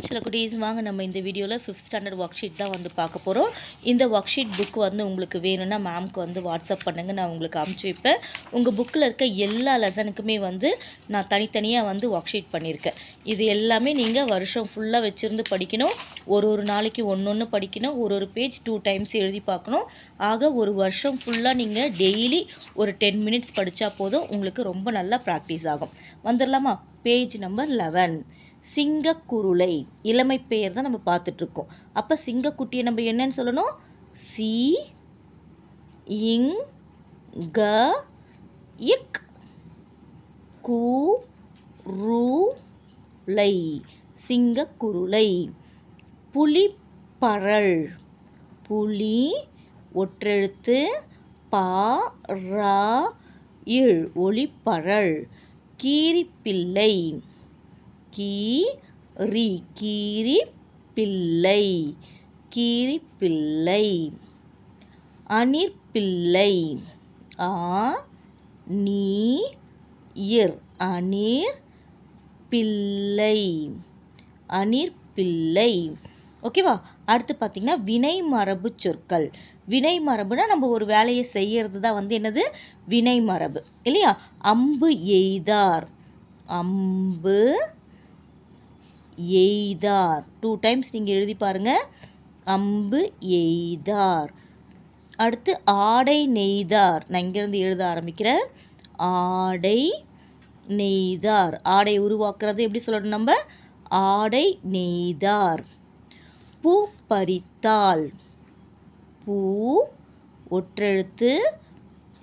சில குட்டீஸ் வாங்க நம்ம இந்த வீடியோவில் 5th ஸ்டாண்டர்ட் ஒர்க் ஷீட் தான் வந்து பார்க்க போகிறோம். இந்த ஒர்க் ஷீட் புக் வந்து உங்களுக்கு வேணும்னா மேம்க்கு வந்து வாட்ஸ்அப் பண்ணுங்கள், நான் உங்களுக்கு அனுப்பிச்சி வைப்பேன். உங்கள் புக்கில் இருக்க எல்லா லெசனுக்குமே வந்து நான் தனித்தனியாக வந்து ஒர்க் ஷீட் பண்ணியிருக்கேன். இது எல்லாமே நீங்கள் வருஷம் ஃபுல்லாக வச்சுருந்து படிக்கணும். ஒரு நாளைக்கு ஒன்று படிக்கணும். ஒரு பேஜ் 2 டைம்ஸ் எழுதி பார்க்கணும். ஆக ஒரு வருஷம் ஃபுல்லாக நீங்கள் டெய்லி ஒரு 10 மினிட்ஸ் படித்தா போதும், உங்களுக்கு ரொம்ப நல்லா ப்ராக்டிஸ் ஆகும். வந்துடலாமா? Page number 11. சிங்கக்குருளை இளமை பெயர் தான் நம்ம பார்த்துட்ருக்கோம். அப்போ சிங்கக்குட்டியை நம்ம என்னன்னு சொல்லணும்? சி இங் க இக் கு ரு லை, சிங்கக்குருளை. புலிப்பரல், புலி ஒற்றெழுத்து பா ரா இழ், ஒளிப்பரல். கீரிப்பிள்ளை, கீரி கீரி பிள்ளை, கீரிப்பிள்ளை. அணிற்பிள்ளை, ஆ நீ இர், அணிர் பிள்ளை, அணிற்பிள்ளை. ஓகேவா? அடுத்து பார்த்திங்கன்னா வினை மரபு சொற்கள். வினை மரபுனா நம்ம ஒரு வேலையை செய்கிறது தான் வந்து என்னது? வினை மரபு இல்லையா? அம்பு எய்தார், அம்பு எய்தார். 2 டைம்ஸ் நீங்கள் எழுதி பாருங்கள். அம்பு எய்தார். அடுத்து ஆடை நெய்தார். நான் இங்கேருந்து எழுத ஆரம்பிக்கிறேன். ஆடை நெய்தார். ஆடை உருவாக்குறது எப்படி சொல்லணும் நம்ம? ஆடை நெய்தார். பூ பறித்தாள், பூ ஒற்றெழுத்து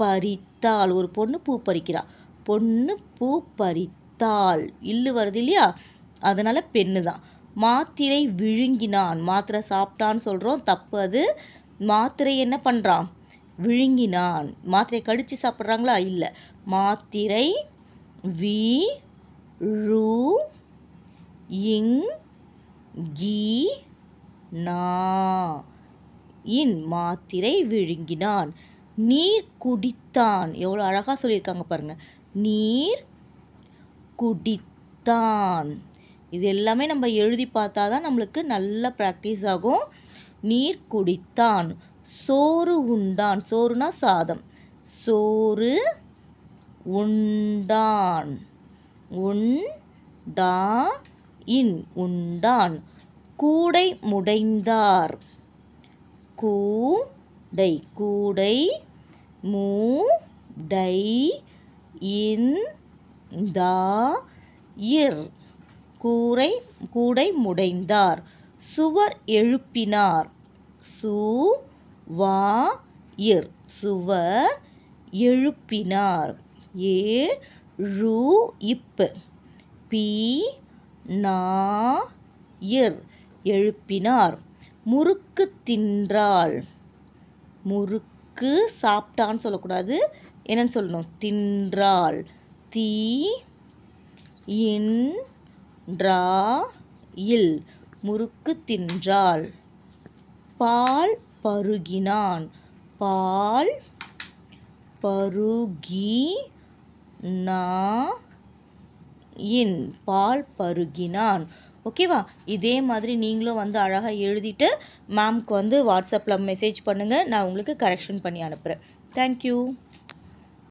பறித்தாள். ஒரு பொண்ணு பூ பறிக்கிறா. பொண்ணு பூ பறித்தாள். இல்லு வருது இல்லையா? அதனால் பெண்ணு தான். மாத்திரை விழுங்கினான். மாத்திரை சாப்பிட்டான்னு சொல்கிறோம், தப்பு அது. மாத்திரை என்ன பண்ணுறான்? விழுங்கினான். மாத்திரை கடித்து சாப்பிட்றாங்களா? இல்லை. மாத்திரை வி ழு இங் கி நா இன், மாத்திரை விழுங்கினான். நீர் குடித்தான். எவ்வளோ அழகாக சொல்லியிருக்காங்க பாருங்கள். நீர் குடித்தான். இது எல்லாமே நம்ம எழுதி பார்த்தா தான் நம்மளுக்கு நல்ல ப்ராக்டிஸ் ஆகும். நீர் குடித்தான். சோறு உண்டான். சோறுனா சாதம். சோறு உண்டான். உண்டா இன், உண்டான். கூடை முடைந்தார். கூடை கூடை மூடை இன் தா இர், கூடை முடைந்தார். சுவர் எழுப்பினார். சு வா இர், சுவர் எழுப்பினார். ஏழு இப்பு, பி நா இர், எழுப்பினார். முறுக்கு தின்றாள். முறுக்கு சாப்பிட்டான்னு சொல்லக்கூடாது, என்னன்னு சொல்லணும்? தின்றாள். தீ இன் ரா இல், முறுக்கு தின்றாள். பால் பருகினான். பால் பருகி நா இன், பால் பருகினான். ஓகேவா? இதே மாதிரி நீங்களும் வந்து அழகாக எழுதிட்டு மேம்க்கு வந்து வாட்ஸ்அப்பில் மெசேஜ் பண்ணுங்கள். நான் உங்களுக்கு கரெக்ஷன் பண்ணி அனுப்புகிறேன். தேங்க்யூ.